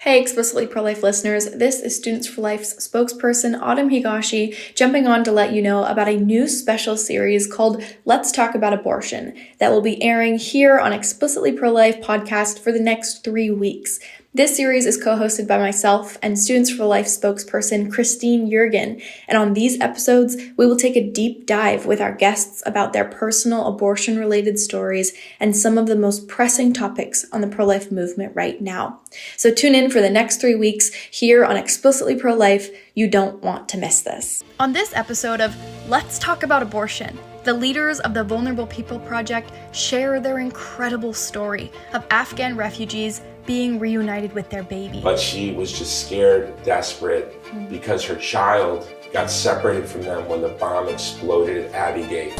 Hey, Explicitly Pro-Life listeners, this is Students for Life's spokesperson, HIGASHI, jumping on to let you know about a new special series called Let's Talk About Abortion that will be airing here on Explicitly Pro-Life podcast for the next 3 weeks. This series is co-hosted by myself and Students for Life spokesperson Kristan YEARGIN, and on these episodes, we will take a deep dive with our guests about their personal abortion-related stories and some of the most pressing topics on the pro-life movement right now. So tune in for the next 3 weeks here on Explicitly Pro-Life. You don't want to miss this. On this episode of Let's Talk About Abortion, the leaders of the Vulnerable People Project share their incredible story of Afghan refugees being reunited with their baby. But she was just scared, desperate, because her child got separated from them when the bomb exploded at Abbey Gate.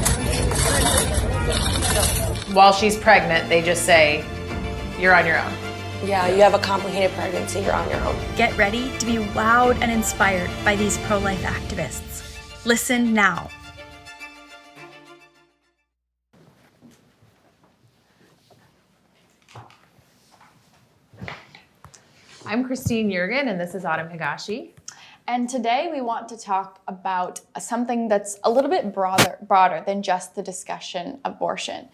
While she's pregnant, they just say, you're on your own. Yeah, you have a complicated pregnancy, you're on your own. Get ready to be wowed and inspired by these pro-life activists. Listen now. I'm Kristan YEARGIN, and this is HIGASHI. And today we want to talk about something that's a little bit broader than just the discussion of abortion.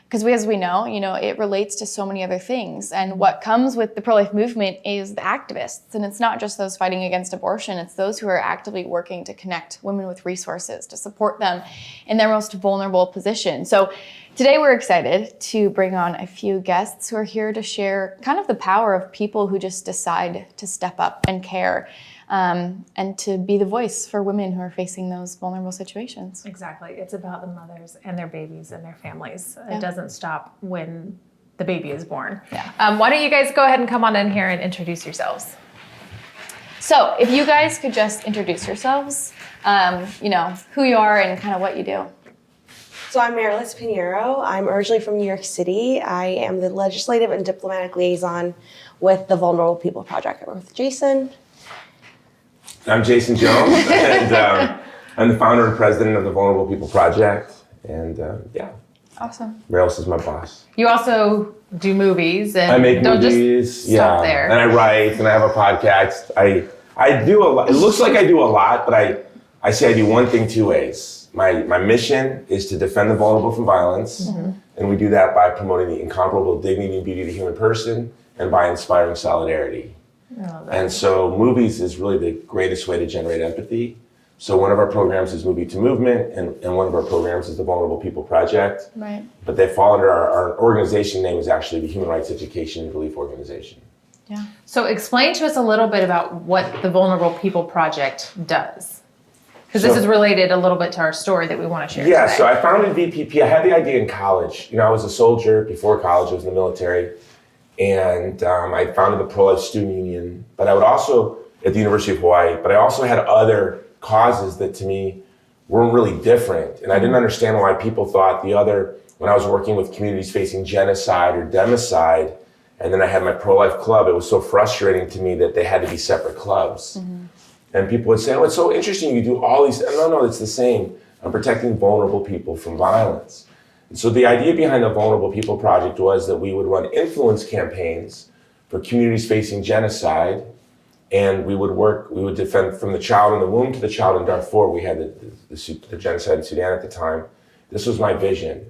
Because as we know, it relates to so many other things. And what comes with the pro-life movement is the activists. And it's not just those fighting against abortion, it's those who are actively working to connect women with resources, to support them in their most vulnerable position. So today we're excited to bring on a few guests who are here to share kind of the power of people who just decide to step up and care. And to be the voice for women who are facing those vulnerable situations. Exactly. It's about the mothers and their babies and their families. Yeah. It doesn't stop when the baby is born. Yeah. Why don't you guys go ahead and come on in here and introduce yourselves? So if you guys could just introduce yourselves, who you are and kind of what you do. So I'm Marilis Pinheiro. I'm originally from New York City. I am the legislative and diplomatic liaison with the Vulnerable People Project. I work with Jason. I'm Jason Jones, and I'm the founder and president of the Vulnerable People Project, and Awesome. Marilis is my boss. You also do movies, and I make don't movies, just stop there. And I write, and I have a podcast. I do a lot. It looks like I do a lot, but I say I do one thing 2 ways. My mission is to defend the vulnerable from violence, and we do that by promoting the incomparable dignity and beauty of the human person, and by inspiring solidarity. And so movies is really the greatest way to generate empathy. So one of our programs is Movie to Movement, and one of our programs is the Vulnerable People Project. Right. But they fall under our organization name is actually the Human Rights Education and Relief Organization. Yeah. So explain to us a little bit about what the Vulnerable People Project does. Because this is related a little bit to our story that we want to share Yeah, today. so I founded VPP. I had the idea in college. I was a soldier before college. I was in the military. And I founded the Pro-Life Student Union, but I would also, at the University of Hawaii, but I also had other causes that to me weren't really different. And I didn't understand why people thought when I was working with communities facing genocide or democide, and then I had my pro-life club, it was so frustrating to me that they had to be separate clubs. And people would say, oh, it's so interesting, you do all these, no, it's the same. I'm protecting vulnerable people from violence. So the idea behind the Vulnerable People Project was that we would run influence campaigns for communities facing genocide, and we would defend from the child in the womb to the child in Darfur. We had the genocide in Sudan at the time. This was my vision.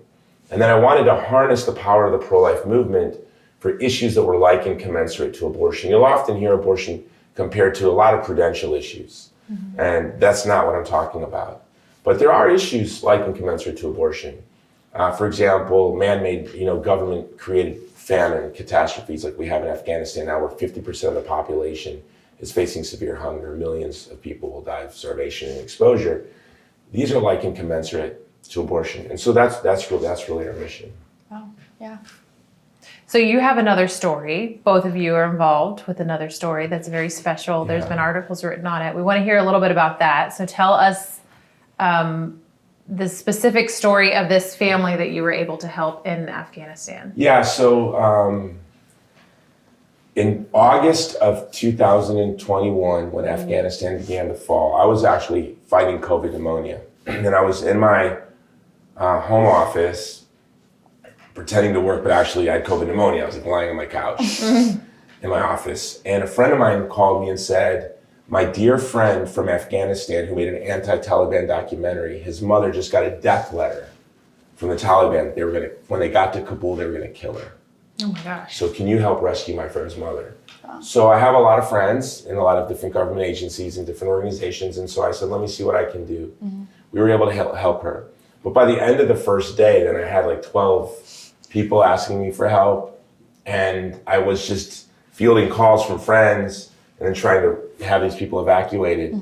And then I wanted to harness the power of the pro-life movement for issues that were like and commensurate to abortion. You'll often hear abortion compared to a lot of prudential issues, and that's not what I'm talking about. But there are issues like and commensurate to abortion. For example, man-made, government-created famine catastrophes like we have in Afghanistan now, where 50% of the population is facing severe hunger. Millions of people will die of starvation and exposure. These are like and commensurate to abortion, and so that's really our mission. Wow. Yeah. So you have another story. Both of you are involved with another story that's very special. There's been articles written on it. We want to hear a little bit about that. So tell us the specific story of this family that you were able to help in Afghanistan. Yeah, so in August of 2021, when Afghanistan began to fall, I was actually fighting COVID pneumonia. And I was in my home office pretending to work, but actually I had COVID pneumonia. I was lying on my couch. in my office. And a friend of mine called me and said, my dear friend from Afghanistan who made an anti-Taliban documentary, his mother just got a death letter from the Taliban. They were gonna, when they got to Kabul, they were gonna kill her. Oh my gosh. So can you help rescue my friend's mother? So I have a lot of friends in a lot of different government agencies and different organizations. And so I said, let me see what I can do. We were able to help her. But by the end of the first day, then I had like 12 people asking me for help. And I was just fielding calls from friends and then trying to have these people evacuated.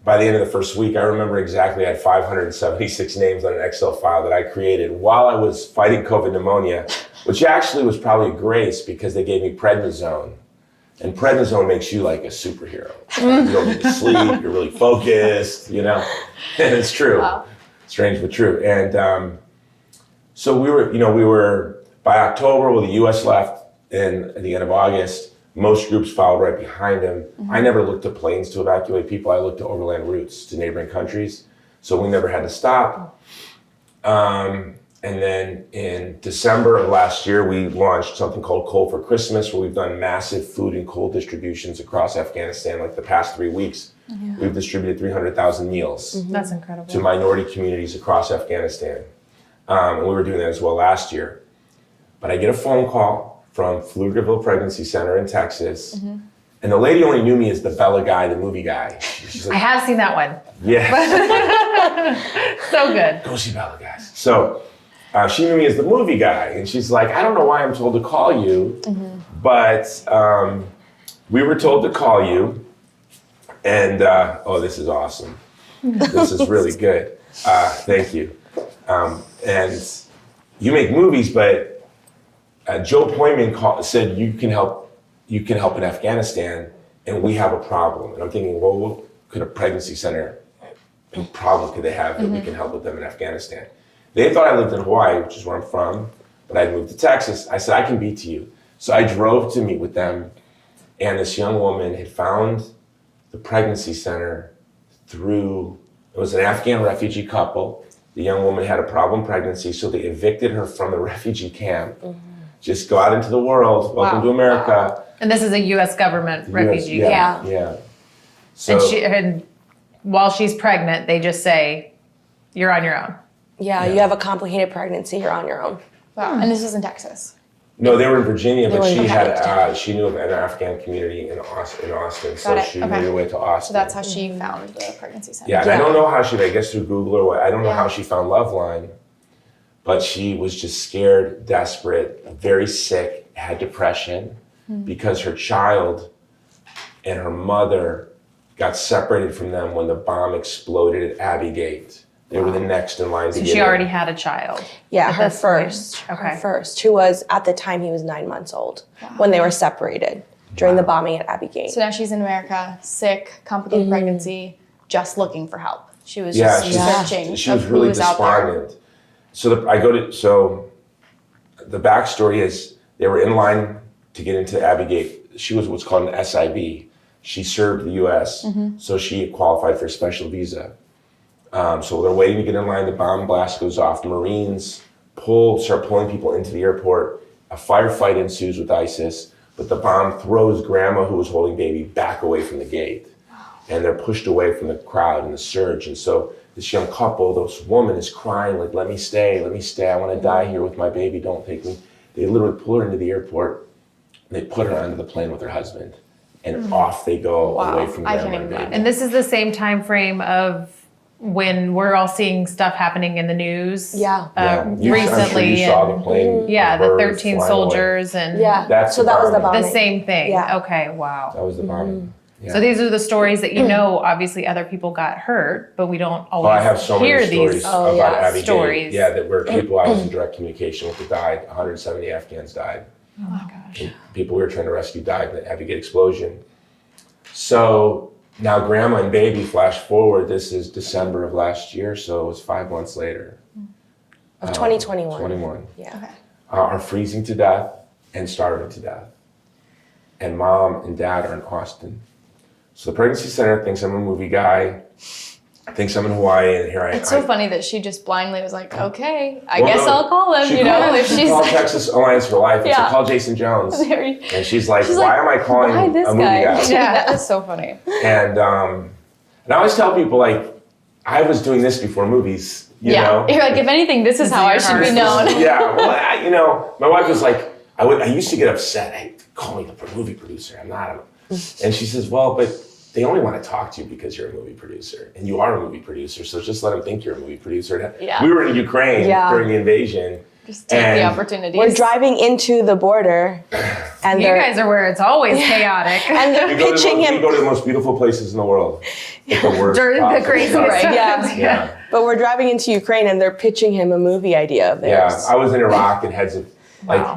By the end of the first week, I remember exactly I had 576 names on an Excel file that I created while I was fighting COVID pneumonia, which actually was probably a grace because they gave me prednisone. And prednisone makes you like a superhero. You don't need to sleep, you're really focused, you know? And it's true. Wow. Strange but true. And so we were, by October, well, the US left in at the end of August. Most groups followed right behind them. I never looked to planes to evacuate people. I looked to overland routes to neighboring countries. So we never had to stop. And then in December of last year, we launched something called Coal for Christmas, where we've done massive food and coal distributions across Afghanistan. Like the past 3 weeks, we've distributed 300,000 meals That's incredible. to minority communities across Afghanistan. And we were doing that as well last year. But I get a phone call from Pflugerville Pregnancy Center in Texas. And the lady only knew me as the Bella guy, the movie guy. She's I like, have seen that one. yeah, So good. go see Bella, guys. So she knew me as the movie guy. And she's like, I don't know why I'm told to call you, but we were told to call you. And, oh, this is awesome. This is really good. Thank you. And you make movies, but Joe Poyman said you can help in Afghanistan, and we have a problem. And I'm thinking, well, what could a pregnancy center, what problem could they have that we can help with them in Afghanistan? They thought I lived in Hawaii, which is where I'm from, but I'd moved to Texas. I said, I can be to you. So I drove to meet with them, and this young woman had found the pregnancy center through, it was an Afghan refugee couple. The young woman had a problem pregnancy, so they evicted her from the refugee camp. Just go out into the world, welcome to America. And this is a U.S. government refugee camp. Yeah. So, And while she's pregnant, they just say, you're on your own. Yeah, you have a complicated pregnancy, you're on your own. Wow. And this was in Texas. no, they were in Virginia, but were in she Virginia. had she knew of an Afghan community in Austin, so Got it, she okay. made her way to Austin. So that's how she found the pregnancy center. Yeah, and I Yeah. don't know how I guess through Google or what, I don't know Yeah. how she found Loveline, but she was just scared, desperate, very sick, had depression because her child and her mother got separated from them when the bomb exploded at Abbey Gate. They were the next in line to So get she in. already had a child. Yeah, At her this point. first. Okay. Her first, who was, at the time, he was 9 months old when they were separated during the bombing at Abbey Gate. So now she's in America, sick, complicated pregnancy, just looking for help. She was Yeah, just she's- searching she of was who really was out there. despondent. So the backstory is they were in line to get into Abbey Gate. She was what's called an SIV. She served the U.S., so she qualified for a special visa. So they're waiting to get in line. The bomb blast goes off. Marines start pulling people into the airport. A firefight ensues with ISIS, but the bomb throws grandma who was holding baby back away from the gate. And they're pushed away from the crowd and the surge. And so this young couple, this woman is crying, like, let me stay, I want to die here with my baby, don't take me. They literally pull her into the airport, and they put her onto the plane with her husband. And off they go away from I grandma can't and even baby. And this is the same time frame of when we're all seeing stuff happening in the news. Yeah. I'm sure Recently. you saw and- the plane. yeah, the bird 13 flying away. soldiers and Yeah, That's so the that was the bombing. the bombing. same thing. Yeah. Okay, wow. That was the bombing. Yeah. So these are the stories that you know, obviously other people got hurt, but we don't Oh, always I have so hear many stories these. about Abbey Gate. stories. Yeah, that were people I was in direct communication with that died. 170 Afghans died. Oh my gosh. And people we were trying to rescue died in the Abbey Gate explosion. So now grandma and baby, flash forward, this is December of last year, so it was 5 months later. Of 2021. 21. Yeah. Okay. Are freezing to death and starving to death. And mom and dad are in Austin. So the pregnancy center thinks I'm a movie guy. thinks I'm in Hawaii, and here It's so funny that she just blindly was like, okay, I Well, guess no, I'll call him, she you know, called- if she she's called like, Texas Alliance for Life and Yeah. said, call Jason Jones. And she's like, She's why like, am I calling why this a movie guy? guy? Yeah, that is so funny. And I always tell people, like, I was doing this before movies, you know? You're like, if anything, this is how I should be known. Yeah, well, you know, my wife was like, I used to get upset. Hey, call me the movie producer. I'm not. And she says, well, but they only want to talk to you because you're a movie producer. And you are a movie producer, so just let them think you're a movie producer. Yeah. We were in Ukraine during the invasion. Just take the opportunities. We're driving into the border, and You they're guys are where it's always chaotic. and they're pitching We him. go to the most beautiful places in the world. At the worst During the possible craziest time. times. Yeah. Yeah. But we're driving into Ukraine, and they're pitching him a movie idea of theirs. Yeah, I was in Iraq, and heads of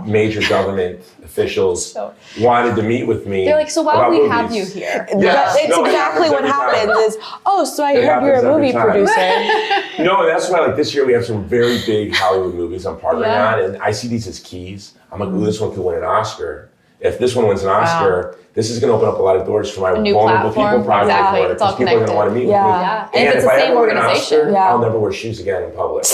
major government officials So- wanted to meet with me. They're like, so why about do we have you movies. here? Yes. It's No, it exactly happens what every time. happens. Is so I It heard you're a happens every movie time. producer. No, and that's why, like, this year we have some very big Hollywood movies I'm partnering Yeah. on, and I see these as keys. I'm like, ooh, this one could win an Oscar. If this one wins an Oscar, this is going to open up a lot of doors for my new Vulnerable platform. People Project. Exactly. Award, It's all because people are going to want to meet with me. Yeah. And if it's the I same ever win an organization. Oscar, Yeah. I'll never wear shoes again in public.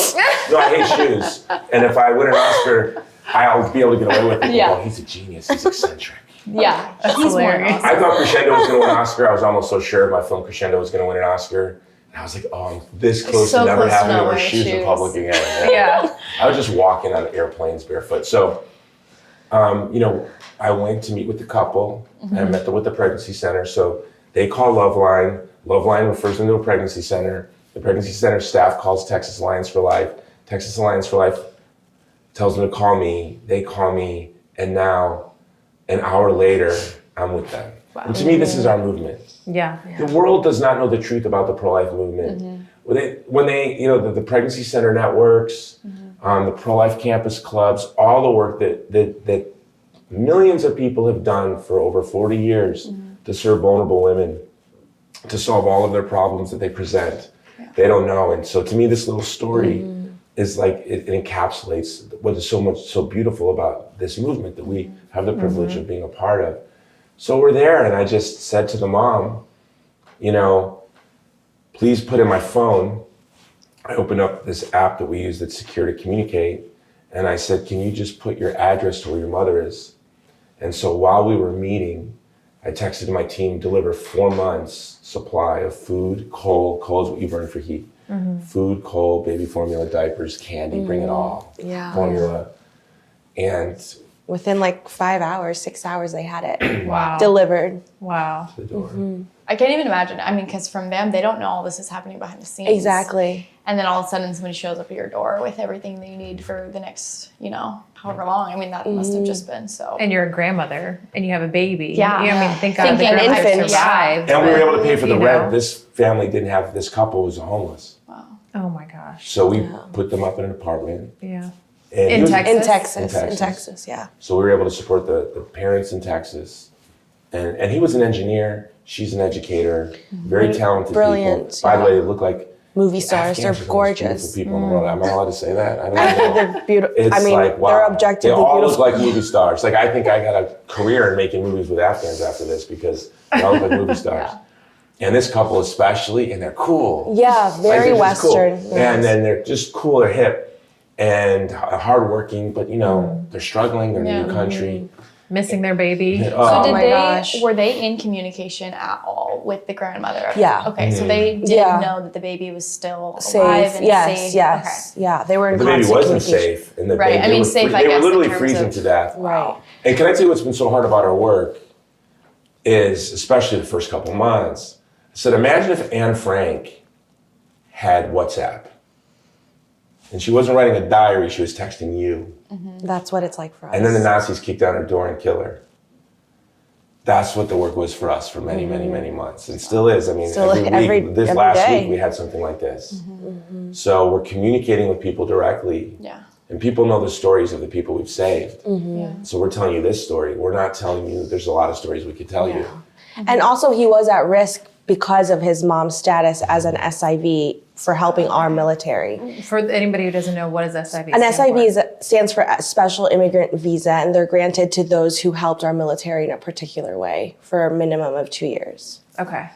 No, I hate shoes. And if I win an Oscar, I'll be able to get away with it. Yeah. Oh, he's a genius. He's eccentric. Yeah, That's he's one hilarious. awesome. I thought Crescendo was going to win an Oscar. I was almost so sure my film Crescendo was going to win an Oscar. And I was like, oh, I'm this close So to never close to having to not wear wearing shoes in shoes. public again. Yeah. I was just walking on airplanes barefoot. So, you know, I went to meet with the couple and I met them with the pregnancy center. So they call Loveline. Loveline refers them to a pregnancy center. The pregnancy center staff calls Texas Alliance for Life. Texas Alliance for Life tells them to call me. They call me. And now, an hour later, I'm with them. Wow. And to me, this is our movement. Yeah. The world does not know the truth about the pro-life movement. When they you know, the pregnancy center networks, the pro-life campus clubs, all the work that millions of people have done for over 40 years to serve vulnerable women, to solve all of their problems that they present, they don't know. And so to me, this little story is like, it encapsulates what is so beautiful about this movement that we have the privilege of being a part of. So we're there, and I just said to the mom, you know, please put in my phone. I opened up this app that we use that's secure to communicate, and I said, can you just put your address to where your mother is? And so while we were meeting, I texted my team, deliver 4 months supply of food, coal is what you burn for heat. Food, coal, baby formula, diapers, candy, bring it all. Yeah. Formula. And Within like 5 hours, 6 hours, they had it Wow. delivered. Wow. the door. I can't even imagine. I mean, because from them, they don't know all this is happening behind the scenes. Exactly. And then all of a sudden, somebody shows up at your door with everything that you need for the next, you know, however long. I mean, that must have just been so. And you're a grandmother and you have a baby. Yeah. You know, I mean, thank God Thinking the grandmother infant. survived. And we were but, able to pay for the you know. rent. This family didn't have, this couple was homeless. Oh my gosh. So we put them up in an apartment. Yeah. And In he was- Texas? In Texas. In Texas, yeah. So we were able to support the parents in Texas. And he was an engineer. She's an educator. Very talented Brilliant, people. By the yeah. way, they look like Movie stars, Afghans they're are the most gorgeous. beautiful people in the world. Am I allowed to say that? I don't know. They're beautiful. It's I mean, like, wow. they're objectively They all beautiful. look like movie stars. Like, I think I got a career in making movies with Afghans after this because they all look like movie stars. And this couple especially, and they're cool. Yeah, Like, very they're just cool. Western. yes. And then they're just cool, they're hip and hardworking, but you know, they're struggling, they're in a new country. Missing their baby. Oh, So my did gosh. were they in communication at all with the grandmother? Yeah. Okay, so they did Yeah. know that the baby was still alive Safe. and Yes, safe. yes. Yeah, they were in the baby constant wasn't communication. safe. And the Right, baby, I mean, safe, I they were guess, in literally terms freezing of- to death. Right. And can I tell you what's been so hard about our work is, especially the first couple months, I said, imagine if Anne Frank had WhatsApp. And she wasn't writing a diary, she was texting you. That's what it's like for us. And then the Nazis kicked down her door and killed her. That's what the work was for us for many, many, many months. And still is. I mean, Still every week, this every last day. week we had something like this. So we're communicating with people directly. Yeah. And people know the stories of the people we've saved. Yeah. So we're telling you this story. We're not telling you, there's a lot of stories we could tell you. And also, he was at risk because of his mom's status as an SIV for helping our military. For anybody who doesn't know, what does SIV An stand for? stands for Special Immigrant Visa, and they're granted to those who helped our military in a particular way for a minimum of 2 years. Okay.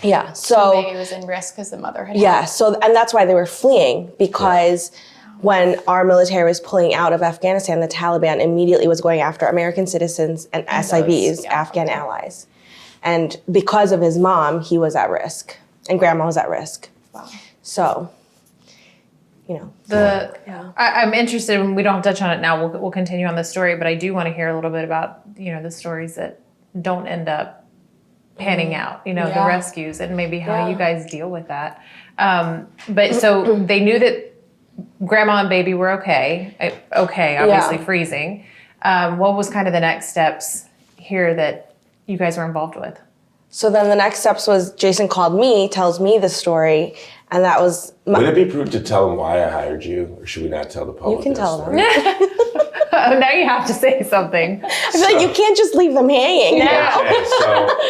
Yeah, So maybe it was in risk because the mother had. Yeah, so and that's why they were fleeing, because when our military was pulling out of Afghanistan, the Taliban immediately was going after American citizens and SIVs, Afghan allies. And because of his mom, he was at risk, and grandma was at risk. Wow. So, I'm interested, and we don't have to touch on it now. We'll continue on the story, but I do want to hear a little bit about the stories that don't end up panning out. The rescues, and maybe how you guys deal with that. But so they knew that grandma and baby were okay. Obviously freezing. What was kind of the next steps here that you guys were involved with? So then the next steps was Jason called me, tells me the story, and that was... Would it be prudent to tell them why I hired you, or should we not tell the public? You can tell them. Now you have to say something. I feel like you can't just leave them hanging now. Okay,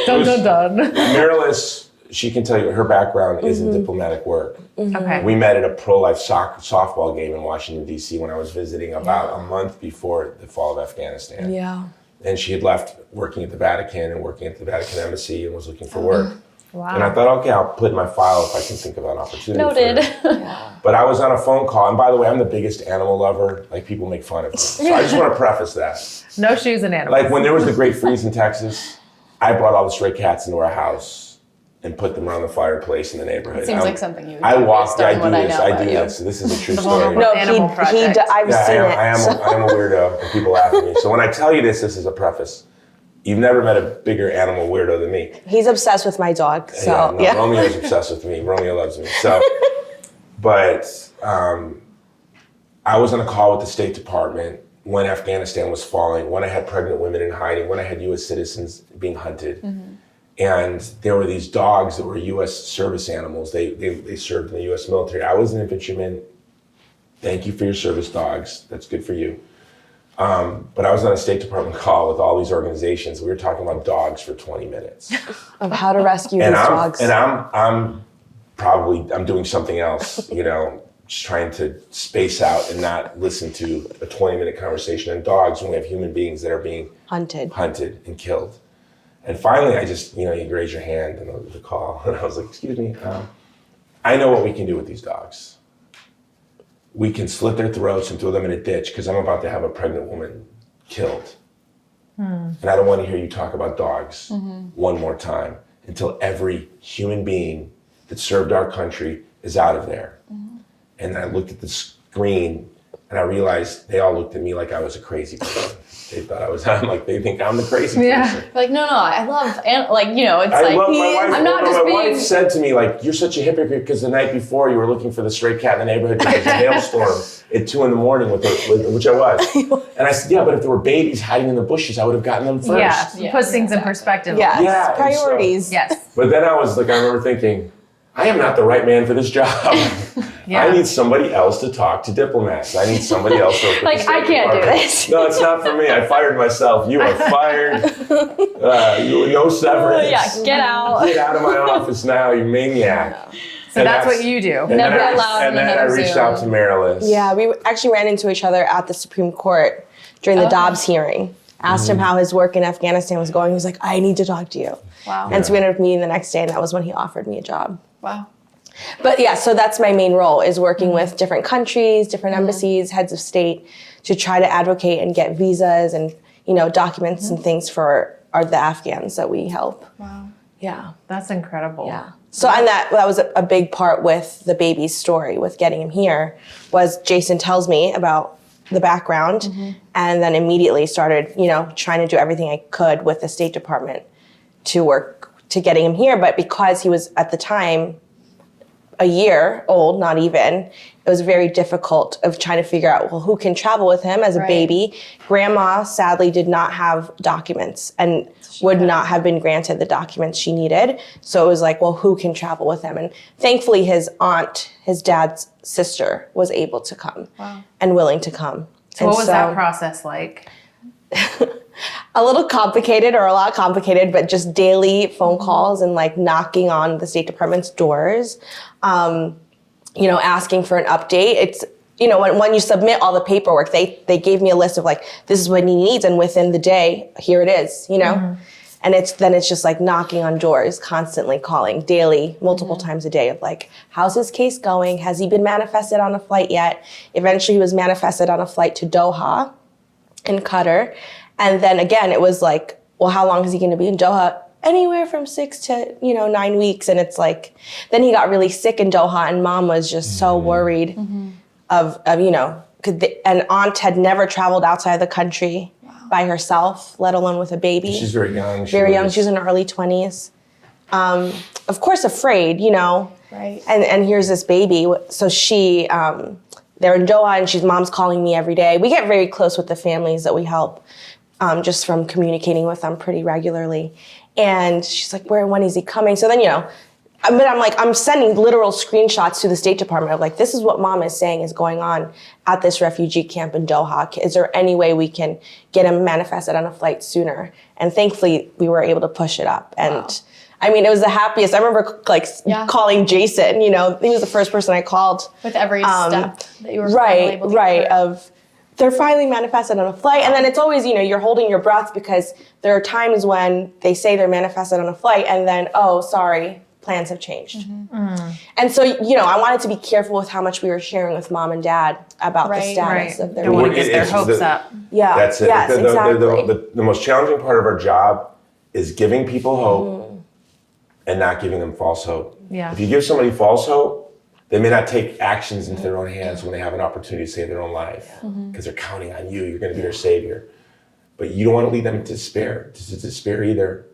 so dun. Miralys, she can tell you her background is in diplomatic work. Okay. We met at a pro-life softball game in Washington, D.C. when I was visiting about a month before the fall of Afghanistan. Yeah. And she had left working at the Vatican and working at the Vatican Embassy and was looking for work. Wow. And I thought, okay, I'll put in my file if I can think of an opportunity. Noted. For her. But I was on a phone call, and by the way, I'm the biggest animal lover. Like, people make fun of me. So I just want to preface that. No shoes and animals. Like, when there was the Great Freeze in Texas, I brought all the stray cats into our house and put them around the fireplace in the neighborhood. Seems like something you would I do walked, based on I do what I this, know I about do you. this. This is a true The story. vulnerable No, Animal Project. I've seen it. I am a weirdo, and people laugh at me. So when I tell you this is a preface. You've never met a bigger animal weirdo than me. He's obsessed with my dog, so yeah. Romeo's obsessed with me. Romeo loves me. So, but I was on a call with the State Department when Afghanistan was falling, when I had pregnant women in hiding, when I had U.S. citizens being hunted. And there were these dogs that were U.S. service animals. They served in the U.S. military. I was an infantryman. Thank you for your service, dogs. That's good for you. But I was on a State Department call with all these organizations. We were talking about dogs for 20 minutes. Of how to rescue these dogs. And I'm doing something else, just trying to space out and not listen to a 20-minute conversation on dogs when we have human beings that are being hunted and killed. And finally, I just, you raise your hand in the call. And I was like, excuse me, I know what we can do with these dogs. We can slit their throats and throw them in a ditch because I'm about to have a pregnant woman killed. And I don't want to hear you talk about dogs one more time until every human being that served our country is out of there. And I looked at the screen and I realized they all looked at me like I was a crazy person. They thought they think I'm the crazy person. Like, no, I love, it's My wife said to me, you're such a hypocrite because the night before you were looking for the stray cat in the neighborhood because there's a hailstorm at 2 a.m. which I was. And I said, yeah, but if there were babies hiding in the bushes, I would have gotten them first. Yeah, put things in perspective. Yes, priorities. Yes. But then I remember thinking, I am not the right man for this job. I need somebody else to talk to diplomats. I need somebody else to look at the I can't do this. No, it's not for me. I fired myself. You are fired. No severance. Yeah, get out. Get out of my office now, you maniac. So that's what you do. Never allowed And then I reached out to Miralys. Yeah, we actually ran into each other at the Supreme Court during the Dobbs hearing. Asked him how his work in Afghanistan was going. He was like, I need to talk to you. Wow. And so we ended up meeting the next day, and that was when he offered me a job. Wow. But yeah, so that's my main role, is working with different countries, different embassies, heads of state, to try to advocate and get visas and, documents and things for the Afghans that we help. Wow. Yeah. That's incredible. Yeah. So, and that was a big part with the baby's story, with getting him here, was Jason tells me about the background and then immediately started, trying to do everything I could with the State Department to work to getting him here. But because he was at the time a year old, not even, it was very difficult of trying to figure out, who can travel with him as a baby. Grandma sadly did not have documents and would not have been granted the documents she needed. So it was like, who can travel with him? And thankfully his aunt, his dad's sister, was able to come and willing to come. So what was that process like? A little complicated, or a lot complicated, but just daily phone calls and knocking on the State Department's doors, asking for an update. It's, when you submit all the paperwork, they gave me a list of this is what he needs. And within the day, here it is, And it's just like knocking on doors, constantly calling daily, multiple times a day of like, how's his case going? Has he been manifested on a flight yet? Eventually he was manifested on a flight to Doha in Qatar. And then again, it was like, well, how long is he going to be in Doha? Anywhere from 6 to 9 weeks. And it's like, then he got really sick in Doha, and mom was just so worried of and aunt had never traveled outside the country by herself, let alone with a baby. She's very young. Very young. She was in her early 20s. Of course, afraid, Right. And here's this baby. So she, they're in Doha, and mom's calling me every day. We get very close with the families that we help, just from communicating with them pretty regularly. And she's like, when is he coming? So then, I'm sending literal screenshots to the State Department of like, this is what mom is saying is going on at this refugee camp in Doha. Is there any way we can get him manifested on a flight sooner? And thankfully, we were able to push it up. And it was the happiest. I remember calling Jason, he was the first person I called. With every step that you were finally able to get through. They're finally manifested on a flight. And then it's always, you're holding your breath, because there are times when they say they're manifested on a flight and then, oh, sorry, plans have changed. And so, I wanted to be careful with how much we were sharing with mom and dad about the status of their Don't want to baby. get their hopes up. Yeah, That's it. Yes, exactly. The most challenging part of our job is giving people hope and not giving them false hope. Yeah. If you give somebody false hope, they may not take actions into their own hands when they have an opportunity to save their own life, because they're counting on you. You're going to be their savior. But you don't want to lead them to despair either.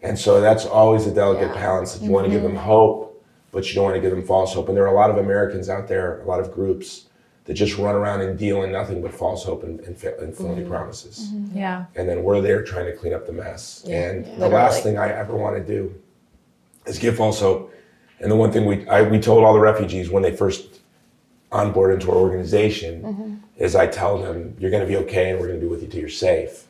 And so that's always a delicate balance. You want to give them hope, but you don't want to give them false hope. And there are a lot of Americans out there, a lot of groups that just run around and deal in nothing but false hope and phony promises. Yeah. And then we're there trying to clean up the mess. And the literally. last thing I ever want to do is give false hope. And the one thing we told all the refugees when they first onboard into our organization is I tell them, you're going to be okay, and we're going to be with you till you're safe.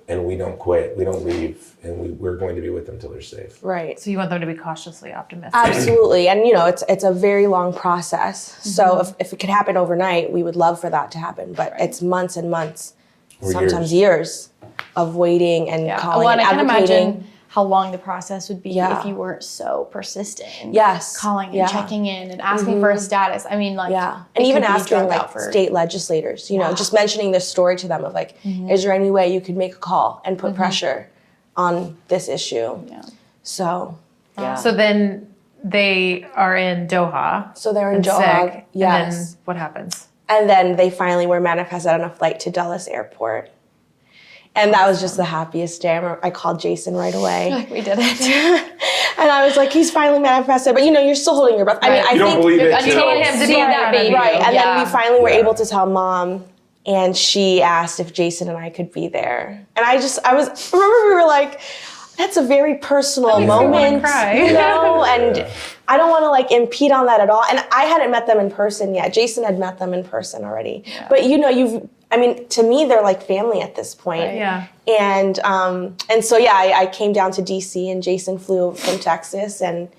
And we don't quit, we don't leave, and we're going to be with them till they're safe. Right. So you want them to be cautiously optimistic. Absolutely. And it's a very long process. So if it could happen overnight, we would love for that to happen. But it's months and months, Or sometimes years of waiting and calling and I can advocating. imagine how long the process would be if you weren't so persistent. Yes. Calling and checking in and asking for a status. I mean, like, And it even could be asking drug like out for state legislators, just mentioning this story to them of like, is there any way you could make a call and put pressure on this issue? Yeah. So, So then they are in Doha. So they're in and Doha, sick, yes. And then what happens? And then they finally were manifested on a flight to Dulles Airport. And that was just the happiest day. I called Jason right away. Like, we did it. And I was like, he's finally manifested. But you're still holding your breath. I mean, I You don't think believe it Until till him to be that baby. right. And then Yeah. we finally were Yeah. able to tell mom, and she asked if Jason and I could be there. And I remember we were like, that's a very personal moment, cry. and I don't want to like impede on that at all. And I hadn't met them in person yet. Jason had met them in person already. Yeah. But to me, they're like family at this point. Right. Yeah. And so I came down to DC, and Jason flew from Texas, and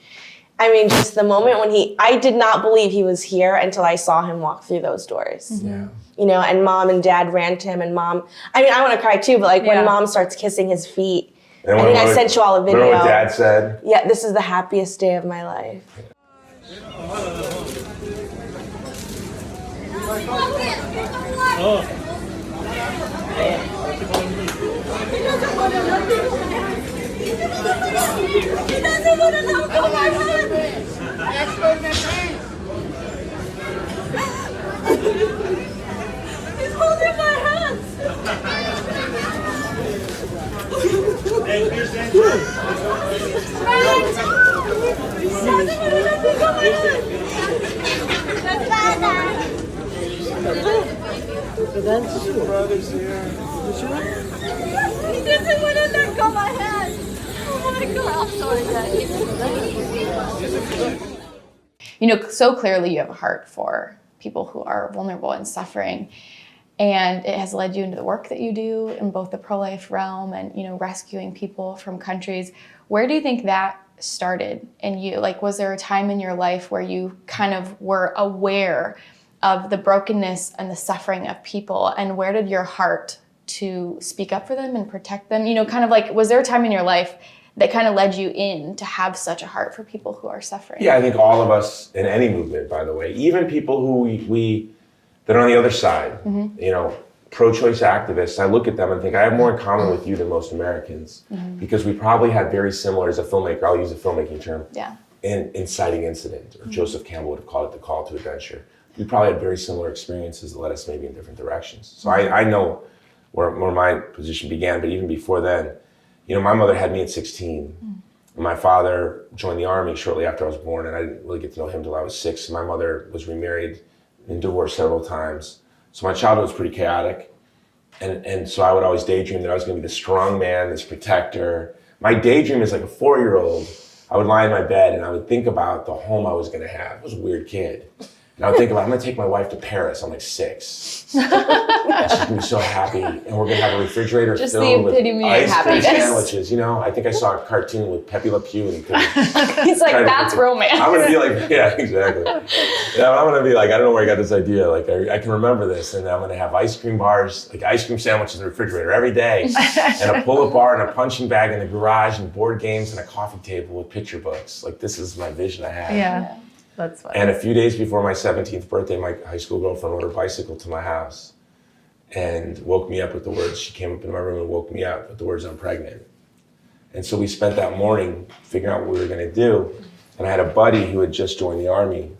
I mean, just the moment when I did not believe he was here until I saw him walk through those doors. Yeah. And mom and dad ran to him, and mom, I want to cry too, but like when mom starts kissing his feet, And I think I sent you all a video. Remember what Dad said? Yeah, this is the happiest day of my life. He's holding my hands. Hey, Kristan. The brother's here. He doesn't want to let go of my hand. Oh my God. I'm sorry, So clearly you have a heart for people who are vulnerable and suffering. And it has led you into the work that you do in both the pro-life realm and, rescuing people from countries. Where do you think that started in you? Like, was there a time in your life where you kind of were aware of the brokenness and the suffering of people? And where did your heart to speak up for them and protect them? You know, kind of like, was there a time in your life that kind of led you in to have such a heart for people who are suffering? Yeah, I think all of us in any movement, by the way, even people who we that are on the other side, you know, pro-choice activists, I look at them and think I have more in common with you than most Americans because we probably had very similar, as a filmmaker, I'll use a filmmaking term, an inciting incident, or Joseph Campbell would have called it the call to adventure. We probably had very similar experiences that led us maybe in different directions. So I know where my position began, but even before then, you know, my mother had me at 16. My father joined the Army shortly after I was born, and I didn't really get to know him until I was 6. My mother was remarried and divorced several times. So my childhood was pretty chaotic. And so I would always daydream that I was gonna be the strong man, this protector. My daydream is like a 4-year-old. I would lie in my bed and I would think about the home I was gonna have. I was a weird kid. And I would think about, I'm gonna take my wife to Paris. I'm like 6. And she's gonna be so happy. And we're gonna have a refrigerator Just filled the with epitome of ice cream happiness. sandwiches. You know, I think I saw a cartoon with Pepe Le Pew and he could He's like, that's romance. I'm gonna be like, yeah, exactly. Yeah, I'm gonna be like, I don't know where I got this idea. Like, I can remember this, and I'm gonna have ice cream bars, like ice cream sandwiches in the refrigerator every day, and a pull-up bar and a punching bag in the garage, and board games and a coffee table with picture books. Like, this is my vision I had. Yeah. That's funny. And a few days before my 17th birthday, my high school girlfriend rode her bicycle to my house and woke me up with the words, she came up into my room and woke me up with the words, I'm pregnant. And so we spent that morning figuring out what we were gonna do. And I had a buddy who had just joined the Army,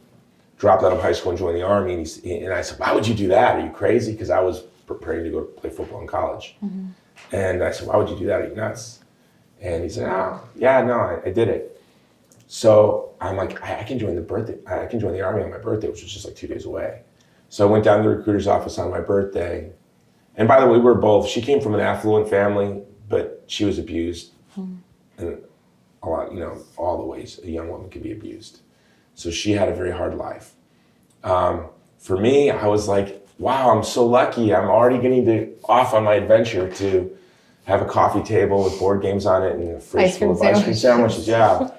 dropped out of high school and joined the Army. And I said, why would you do that? Are you crazy? Because I was preparing to go play football in college. And I said, why would you do that? Are you nuts? And he said, oh, yeah, no, I did it. So I'm like, I can join the Army on my birthday, which was just like 2 days away. So I went down to the recruiter's office on my birthday. And by the way, she came from an affluent family, but she was abused. And a lot, you know, all the ways a young woman can be abused. So she had a very hard life. For me, I was like, wow, I'm so lucky. I'm already getting off on my adventure to have a coffee table with board games on it and a fridge full of ice cream sandwiches. Yeah.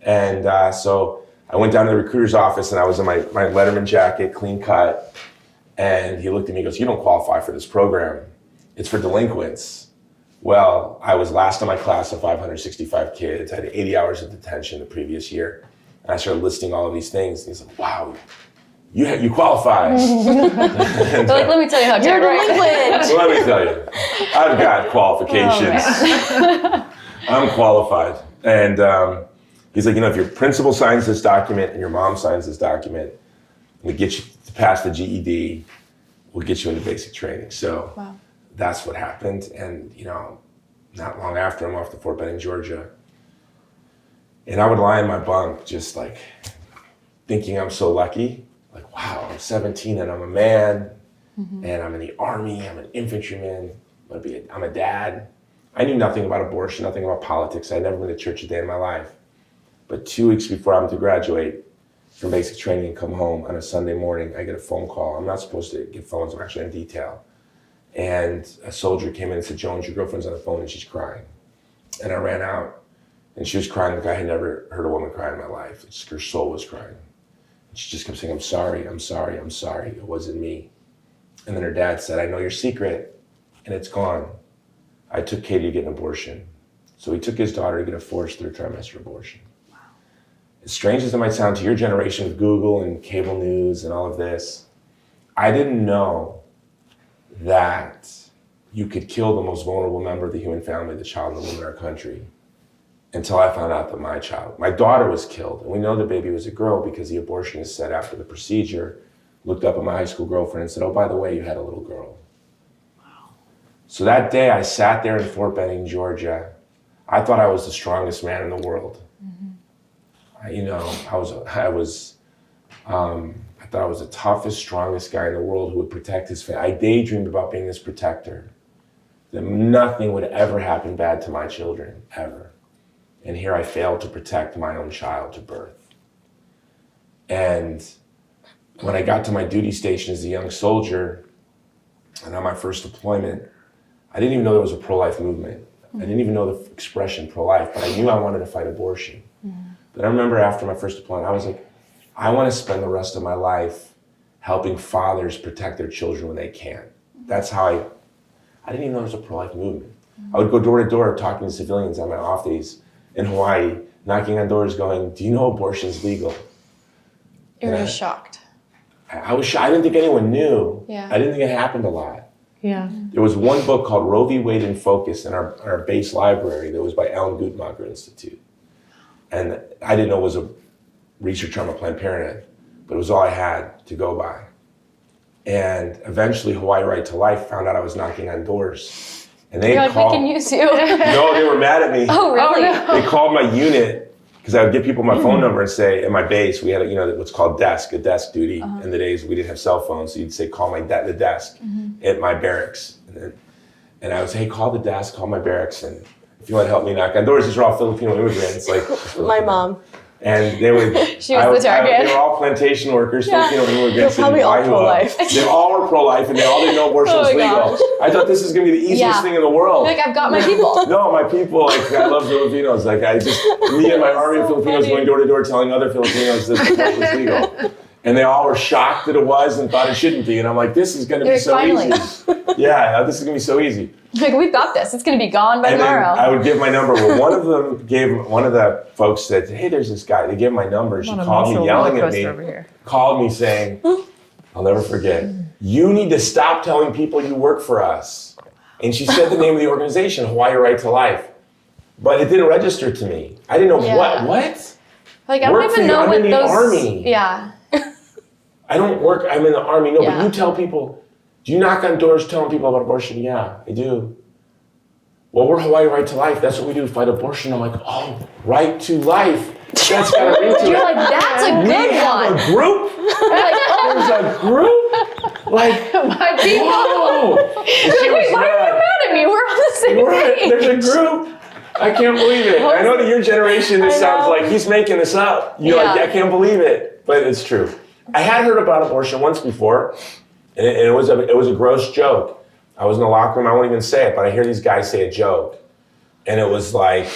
And so I went down to the recruiter's office and I was in my Letterman jacket, clean cut. And he looked at me and goes, you don't qualify for this program. It's for delinquents. Well, I was last in my class of 565 kids. I had 80 hours of detention the previous year. And I started listing all of these things. And he's like, wow, you qualify. And, Like, let me tell you how You're delinquent. let me tell you, I've got qualifications. I'm qualified. And he's like, you know, if your principal signs this document and your mom signs this document, we get you to pass the GED, we'll get you into basic training. So that's what happened. And, you know, not long after, I'm off to Fort Benning, Georgia. And I would lie in my bunk just like thinking I'm so lucky. Like, wow, I'm 17 and I'm a man and I'm in the Army, I'm an infantryman, I'm a dad. I knew nothing about abortion, nothing about politics. I'd never been to church a day in my life. But 2 weeks before I'm to graduate from basic training and come home on a Sunday morning, I get a phone call. I'm not supposed to get phones, I'm actually in detail. And a soldier came in and said, Jones, your girlfriend's on the phone and she's crying. And I ran out and she was crying like I had never heard a woman cry in my life. Her soul was crying. And she just kept saying, I'm sorry, I'm sorry, I'm sorry. It wasn't me. And then her dad said, I know your secret and it's gone. I took Katie to get an abortion. So he took his daughter to get a forced 3rd trimester abortion. Wow. As strange as it might sound to your generation with Google and cable news and all of this, I didn't know that you could kill the most vulnerable member of the human family, the child and the woman in our country, until I found out that my daughter was killed. And we know the baby was a girl because the abortionist said after the procedure, looked up at my high school girlfriend and said, oh, by the way, you had a little girl. Wow. So that day I sat there in Fort Benning, Georgia. I thought I was the strongest man in the world. I thought I was the toughest, strongest guy in the world who would protect his family. I daydreamed about being this protector, that nothing would ever happen bad to my children, ever. And here I failed to protect my own child to birth. And when I got to my duty station as a young soldier, and on my first deployment, I didn't even know there was a pro-life movement. I didn't even know the expression pro-life, but I knew I wanted to fight abortion. But I remember after my first deployment, I was like, I want to spend the rest of my life helping fathers protect their children when they can't. That's how I didn't even know there was a pro-life movement. I would go door to door talking to civilians on my off days in Hawaii, knocking on doors going, do you know abortion's legal? You were just shocked. I was shocked. I didn't think anyone knew. Yeah. I didn't think it happened a lot. Yeah. There was one book called Roe v. Wade in Focus in our base library that was by Ellen Guttmacher Institute. And I didn't know it was a research on Planned Parenthood, but it was all I had to go by. And eventually Hawaii Right to Life found out I was knocking on doors. And they You're like, called, we can use you. no, they were mad at me. Oh, really? They called my unit, because I would give people my phone number and say, in my base, we had what's called a desk duty. In the days we didn't have cell phones, so you'd say, call the desk at my barracks. And I would say, hey, call the desk, call my barracks, and if you want to help me knock on doors, these are all Filipino immigrants. Like My mom. And they would. She was the target. They were all plantation workers, Filipino immigrants. They're probably all pro-life. They all were pro-life, and they all didn't know abortion was legal. gosh. I thought this is going to be the easiest Yeah. thing in the world. Like, I've got my people. No, my people, I love Filipinos. Me and my army of Filipinos going door to door telling other Filipinos that it was legal. And they all were shocked that it was and thought it shouldn't be. And I'm like, this is going to be so finally. easy. Yeah, this is going to be so easy. Like, we've got this. It's going to be gone by And then tomorrow. I would give my number. Well, one of the folks said, hey, there's this guy. They gave him my number. She called me yelling at me, called me saying, I'll never forget, you need to stop telling people you work for us. And she said the name of the organization, Hawaii Right to Life. But it didn't register to me. I didn't know Yeah. what? Like, I Work don't for even you. know I'm what in the those. Army. Yeah. I don't work, I'm in the Army. No, Yeah. but you tell people, do you knock on doors telling people about abortion? Yeah, I do. Well, we're Hawaii Right to Life. That's what we do, fight abortion. I'm like, oh, right to life. That's got a ring to it. You're like, that's a We good have one. a group? There's a group? Like, My people. whoa. And she was Wait, why are you mad. mad at me? We're on the same Right, page. there's a group. I can't believe it. I know to your generation, this sounds like he's making this up. You're like, Yeah. I can't believe it. But it's true. I had heard about abortion once before, and it was a gross joke. I was in the locker room, I won't even say it, but I hear these guys say a joke. And it was like,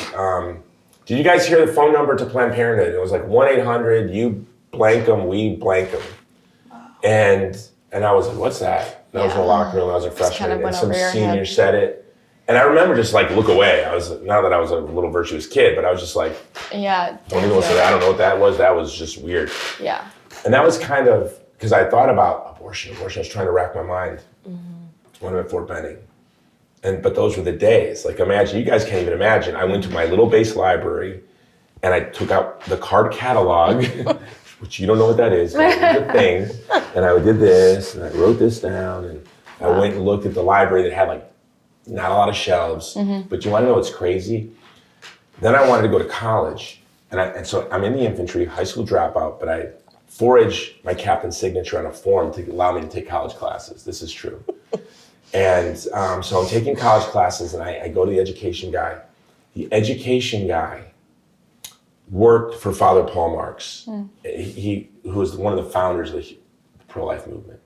did you guys hear the phone number to Planned Parenthood? It was like 1-800, you blank them, we blank them. And I was like, what's that? And I was in the locker room, I was a freshman, and went some over your senior head. said it. And I remember just like look away. Not that I was a little virtuous kid, but I was just like, Yeah. don't even listen to that. I don't know what that was. That was just weird. Yeah. And that was kind of, because I thought about abortion. I was trying to rack my mind when I'm at Fort Benning. But those were the days. Like imagine, you guys can't even imagine. I went to my little base library and I took out the card catalog, which you don't know what that is. But it was a thing. And I did this and I wrote this down and I went and looked at the library that had like not a lot of shelves. But you want to know what's crazy? Then I wanted to go to college. And so I'm in the infantry, high school dropout, but I foraged my captain's signature on a form to allow me to take college classes. This is true. And so I'm taking college classes and I go to the education guy. The education guy worked for Father Paul Marx, who was one of the founders of the pro-life movement.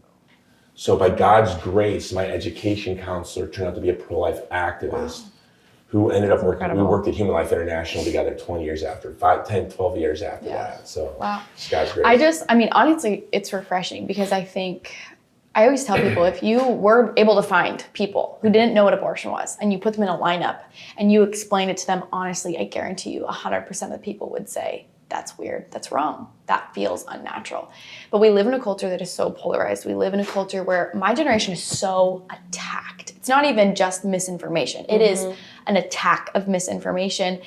So by God's grace, my education counselor turned out to be a pro-life activist who ended up working. We worked at Human Life International together 20 years after, 12 years after that. So it's God's grace. Honestly, it's refreshing because I always tell people, if you were able to find people who didn't know what abortion was and you put them in a lineup and you explain it to them honestly, I guarantee you 100% of the people would say, that's weird, that's wrong, that feels unnatural. But we live in a culture that is so polarized. We live in a culture where my generation is so attacked. It's not even just misinformation. It is an attack of misinformation.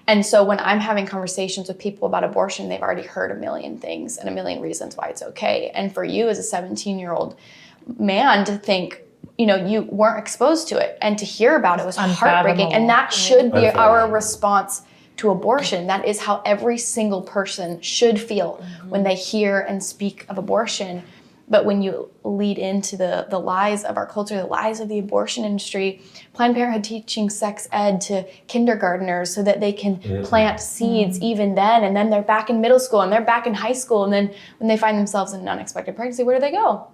And so when I'm having conversations with people about abortion, they've already heard a million things and a million reasons why it's okay. And for you as a 17-year-old man to think, you weren't exposed to it and to hear about it was heartbreaking. And that should be our response to abortion. That is how every single person should feel when they hear and speak of abortion. But when you lead into the lies of our culture, the lies of the abortion industry, Planned Parenthood teaching sex ed to kindergartners so that they can plant seeds even then, and then they're back in middle school and they're back in high school, and then when they find themselves in an unexpected pregnancy, where do they go?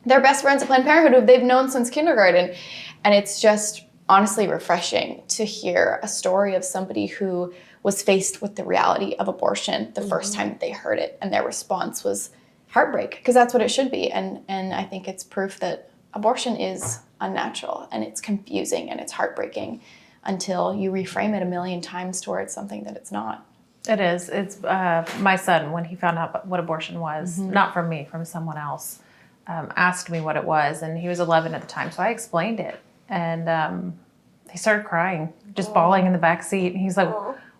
They're best friends at Planned Parenthood who they've known since kindergarten. And it's just honestly refreshing to hear a story of somebody who was faced with the reality of abortion the first time that they heard it, and their response was heartbreak, because that's what it should be. And I think it's proof that abortion is unnatural, and it's confusing and it's heartbreaking until you reframe it a million times towards something that it's not. It is. It's my son, when he found out what abortion was, not from me, from someone else, asked me what it was, and he was 11 at the time. So I explained it, and he started crying, just bawling in the back seat. And he's like,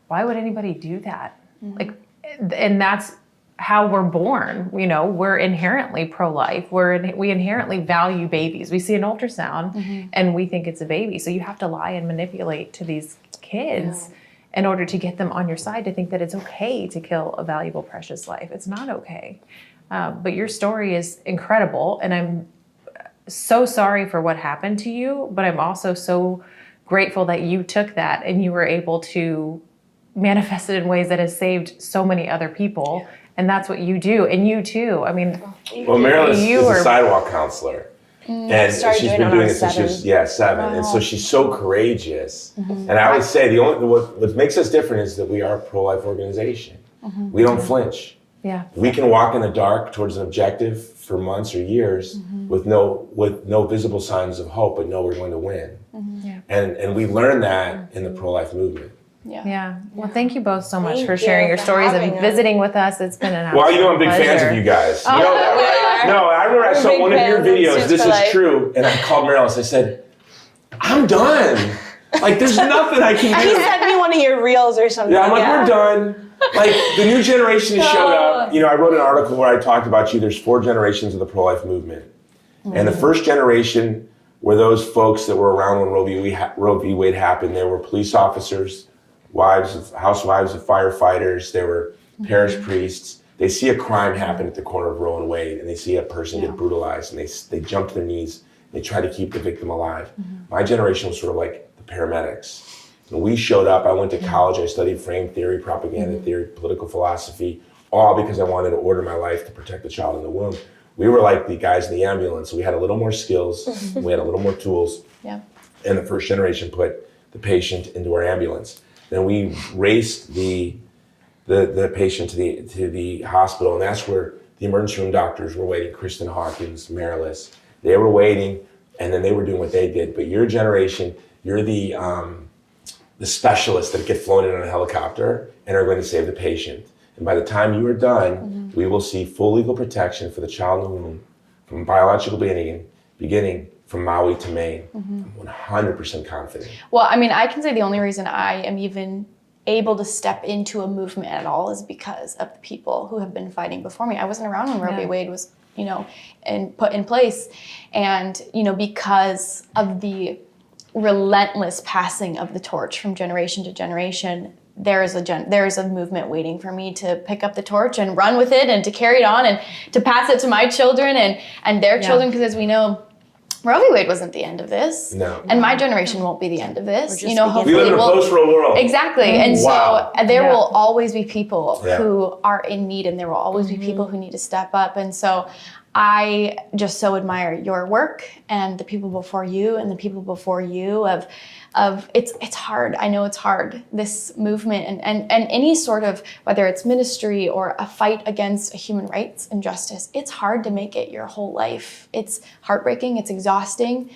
"Why would anybody do that?" Like, and that's how we're born. You know, we're inherently pro-life. We inherently value babies. We see an ultrasound and we think it's a baby. So you have to lie and manipulate to these kids in order to get them on your side to think that it's okay to kill a valuable, precious life. It's not okay. But your story is incredible, and I'm so sorry for what happened to you, but I'm also so grateful that you took that and you were able to manifest it in ways that has saved so many other people. And that's what you do. And you too. I mean, well, Marilyn is a sidewalk counselor. And she's been doing it since she was 7. Wow. And so she's so courageous. And I always say what makes us different is that we are a pro-life organization. We don't flinch. Yeah. We can walk in the dark towards an objective for months or years with no visible signs of hope, but know we're going to win. Yeah. And we learned that in the pro-life movement. Yeah. Well, thank you both so much for sharing your stories and visiting with us. It's been an absolute Well, you know, I'm big pleasure. fans of you guys. You know that, right? No, I remember I saw one of your videos. This is true. And I called Marilyn. I said, I'm done. Like, there's nothing I can do. He sent me one of your reels or something. Yeah, I'm like, we're done. Like, the new generation showed up. You know, I wrote an article where I talked about you. There's 4 generations of the pro-life movement. And the first generation were those folks that were around when Roe v. Wade happened. They were police officers, housewives of firefighters. They were parish priests. They see a crime happen at the corner of Roe and Wade, and they see a person get brutalized, and they jump to their knees. They try to keep the victim alive. My generation was sort of like the paramedics. When we showed up, I went to college. I studied frame theory, propaganda theory, political philosophy, all because I wanted to order my life to protect the child in the womb. We were like the guys in the ambulance. We had a little more skills. We had a little more tools. Yeah. And the first generation put the patient into our ambulance. Then we raced the patient to the hospital, and that's where the emergency room doctors were waiting. Kristan, Hawkins, Marilis, they were waiting, and then they were doing what they did. But your generation, you're the specialists that get flown in on a helicopter and are going to save the patient. And by the time you are done, we will see full legal protection for the child in the womb from biological beginning from Maui to Maine. I'm 100% confident. Well, I mean, I can say the only reason I am even able to step into a movement at all is because of the people who have been fighting before me. I wasn't around when Roe v. Wade was, and put in place. And, because of the relentless passing of the torch from generation to generation, there is a movement waiting for me to pick up the torch and run with it and to carry it on and to pass it to my children and their children, because as we know, Roe v. Wade wasn't the end of this. No. And my generation won't be the end of this. We live in a post-Roe world. Exactly. And so there will always be people Yeah. who are in need, and there will always be people who need to step up. And so I just so admire your work and the people before you and the people before you of it's hard. I know it's hard, this movement and any sort of, whether it's ministry or a fight against human rights and justice, it's hard to make it your whole life. It's heartbreaking, it's exhausting,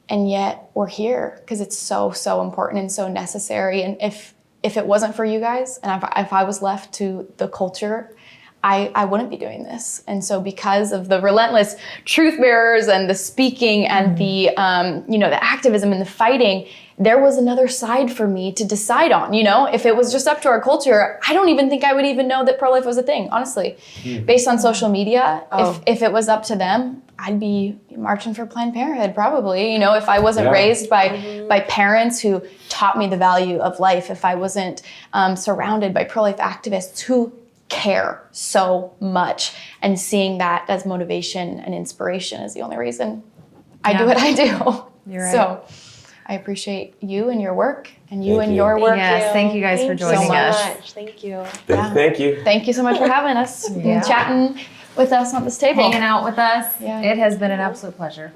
and yet we're here because it's so, so important and so necessary. And if it wasn't for you guys, and if I was left to the culture, I wouldn't be doing this. And so because of the relentless truth bearers and the speaking and the activism and the fighting, there was another side for me to decide on. If it was just up to our culture, I don't even think I would even know that pro-life was a thing, honestly. Based on social media, if it was up to them, I'd be marching for Planned Parenthood probably. If I wasn't raised by parents who taught me the value of life, if I wasn't surrounded by pro-life activists who care so much, and seeing that as motivation and inspiration is the only reason I do what I do. You're right. So I appreciate you and your work and you and your work. Yes, thank you guys for joining us. Much. Thank you. Thank you. Thank you so much for having us and chatting with us on this table. Hanging out with us. Yeah. It has been an absolute pleasure.